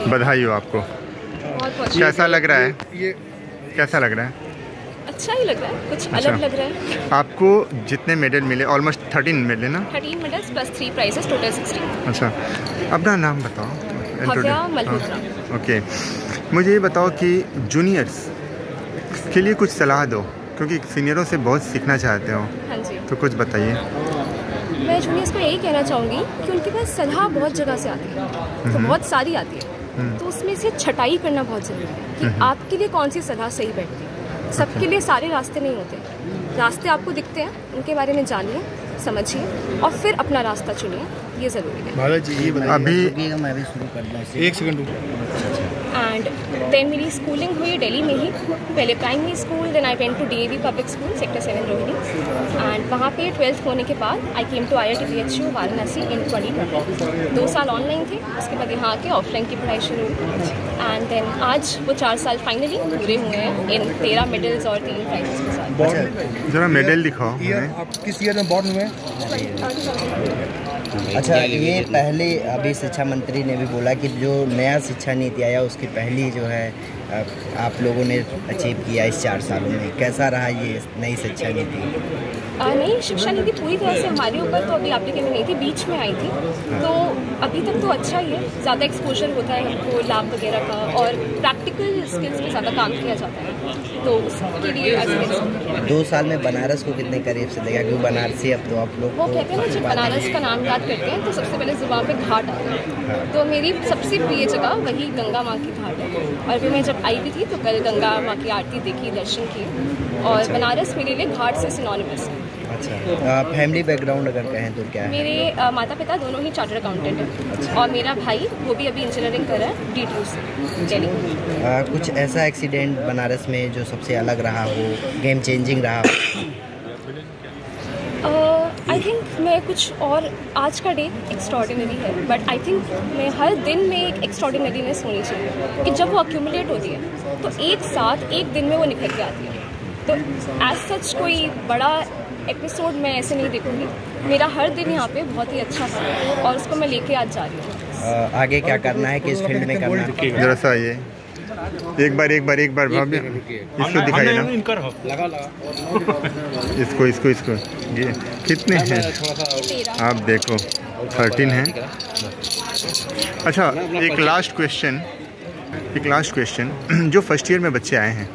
बधाई हो आपको। बहुत कैसा लग रहा है? ये कैसा लग रहा है? अच्छा ही लग रहा है, कुछ अलग लग रहा है। आपको जितने मेडल मिले, ऑलमोस्ट 13 मिले ना? 13 मेडल्स प्लस 3 प्राइजेस, टोटल 16। अच्छा, अपना नाम बताओ। भव्या मल्होत्रा। ओके, मुझे ये बताओ कि जूनियर्स के लिए कुछ सलाह दो, क्योंकि सीनियरों से बहुत सीखना चाहते हो। हाँ जी, तो कुछ बताइए। मैं जूनियर्स को यही कहना चाहूँगी कि उनके पास सलाह बहुत जगह से आती है, तो बहुत सारी आती है, तो उसमें से छटाई करना बहुत ज़रूरी है कि आपके लिए कौन सी सलाह सही बैठती है। सबके लिए सारे रास्ते नहीं होते, रास्ते आपको दिखते हैं, उनके बारे में जानिए, समझिए और फिर अपना रास्ता चुनिए, ये ज़रूरी है। भारत जी ये अभी मैं भी शुरू कर दूँ, एक सेकंड। एंड देन मेरी स्कूलिंग हुई दिल्ली में ही, पहले primary school, then I went to DAV public school sector 7 Rohini, and वहाँ पे 12th होने के बाद I came to IIT BHU Varanasi in 2020। 2 साल ऑनलाइन थे, उसके बाद यहाँ आके ऑफलाइन की पढ़ाई शुरू हुई, एंड देन आज वो 4 साल फाइनली पूरे हुए हैं इन 13 मेडल्स और 3 प्राइजेस के साथ। जरा मेडल दिखाओ। आप किस ईयर में बॉर्न हुए? अच्छा, ये पहले अभी शिक्षा मंत्री ने भी बोला कि जो नया शिक्षा नीति आया उसकी पहली जो है आप लोगों ने अचीव किया इस 4 सालों में। कैसा रहा ये नई शिक्षा नीति? नई शिक्षा नीति पूरी तरह से हमारे ऊपर तो अभी एप्लीकेबल नहीं थी, बीच में आई थी, तो अभी तक तो अच्छा ही है। ज़्यादा एक्सपोजर होता है हमको लैब वगैरह का और प्रैक्टिकल स्किल्स पे ज़्यादा काम किया जाता है, तो उसके लिए 2 साल में बनारस को कितने करीब से देखा? क्योंकि बनारसी अब तो आप लोग वो कहते हैं ना, जब बनारस का नाम याद करते हैं तो सबसे पहले जुबान पे घाट आता है, तो मेरी सबसे प्रिय जगह वही गंगा माँ की घाट है। और फिर मैं जब आई भी थी तो कल गंगा माँ की आरती देखी, दर्शन किए, और बनारस मेरे लिए घाट से सिनोनिमस है। अच्छा, फैमिली बैकग्राउंड अगर कहें तो क्या है? मेरे माता पिता दोनों ही चार्टर्ड अकाउंटेंट हैं। अच्छा। और मेरा भाई वो भी अभी इंजीनियरिंग कर रहा है DTU से दिल्ली। कुछ ऐसा एक्सीडेंट बनारस में जो सबसे अलग रहा हो, गेम चेंजिंग रहा हो? आई थिंक मैं कुछ और, आज का डे एक्स्ट्रॉर्डिनरी है, बट आई थिंक मैं हर दिन में एक एक्स्ट्रॉर्डिनरीनेस होनी चाहिए कि जब वो अक्यूमुलेट होती है तो एक साथ एक दिन में वो निखर के आती है। तो एज सच कोई बड़ा एपिसोड मैं ऐसे नहीं देखूंगी, मेरा हर दिन यहाँ पे बहुत ही अच्छा था और उसको मैं लेके आज जा रही हूँ। आगे क्या करना है, किस फील्ड में करना है? जरा सा ये एक बार भाभी इसको दिखाइए ना, इसको ये कितने हैं आप देखो, 13 हैं। अच्छा, एक लास्ट क्वेश्चन जो फर्स्ट ईयर में बच्चे आए हैं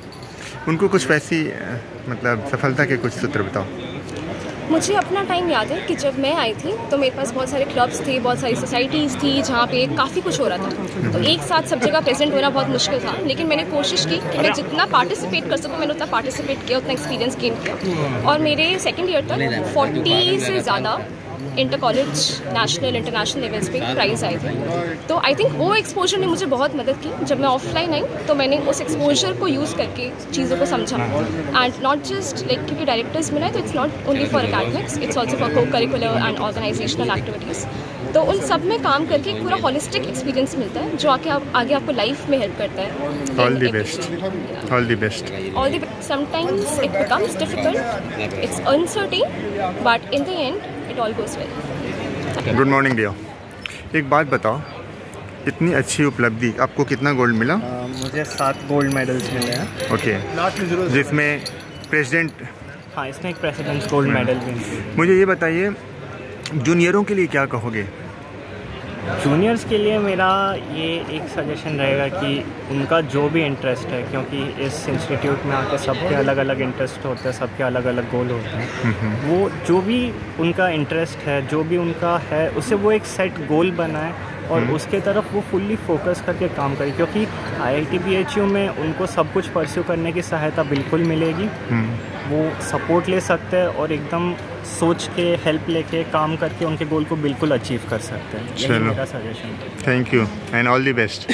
उनको कुछ वैसी मतलब सफलता के कुछ सूत्र बताओ। मुझे अपना टाइम याद है कि जब मैं आई थी तो मेरे पास बहुत सारे क्लब्स थे, बहुत सारी सोसाइटीज़ थी जहाँ पे काफ़ी कुछ हो रहा था, तो एक साथ सब जगह प्रेजेंट होना बहुत मुश्किल था, लेकिन मैंने कोशिश की कि मैं जितना पार्टिसिपेट कर सकूँ मैंने उतना पार्टिसिपेट किया, उतना एक्सपीरियंस गेन किया, और मेरे सेकेंड ईयर तक 40 से ज़्यादा inter college, national, international levels पे प्राइज़ आए थे। तो आई थिंक वो एक्सपोजर ने मुझे बहुत मदद की। जब मैं ऑफलाइन आई तो मैंने उस एक्सपोजर को यूज़ करके चीज़ों को समझा, एंड नॉट जस्ट लाइक क्योंकि डायरेक्टर्स मिला है तो it's not only for academics, it's also for को करिकुलर एंड ऑर्गेनाइजेशनल एक्टिविटीज़। तो उन सब में काम करके एक पूरा होलिस्टिक एक्सपीरियंस मिलता है जो आगे आपको लाइफ में हेल्प करता है। All the best. All the best. Sometimes it becomes difficult, it's uncertain, but in the end it all goes well. Good morning dear, एक बात बताओ, इतनी अच्छी उपलब्धि, आपको कितना गोल्ड मिला? मुझे 7 गोल्ड मेडल्स मिले हैं। ओके, जिसमें प्रेसिडेंट, हाँ इसमें एक प्रेसिडेंट गोल्ड मेडल भी है। मुझे ये बताइए जूनियरों के लिए क्या कहोगे? जूनियर्स के लिए मेरा ये एक सजेशन रहेगा कि उनका जो भी इंटरेस्ट है, क्योंकि इस इंस्टीट्यूट में आके सबके अलग अलग इंटरेस्ट होते हैं, सबके अलग अलग गोल होते हैं, वो जो भी उनका इंटरेस्ट है, जो भी उनका है, उसे वो एक सेट गोल बनाए और उसके तरफ वो फुल्ली फोकस करके काम करें, क्योंकि IIT BHU में उनको सब कुछ परस्यू करने की सहायता बिल्कुल मिलेगी। वो सपोर्ट ले सकते हैं और एकदम सोच के, हेल्प लेके, काम करके उनके गोल को बिल्कुल अचीव कर सकते हैं। यही मेरा सजेशन है। Thank you and all the best.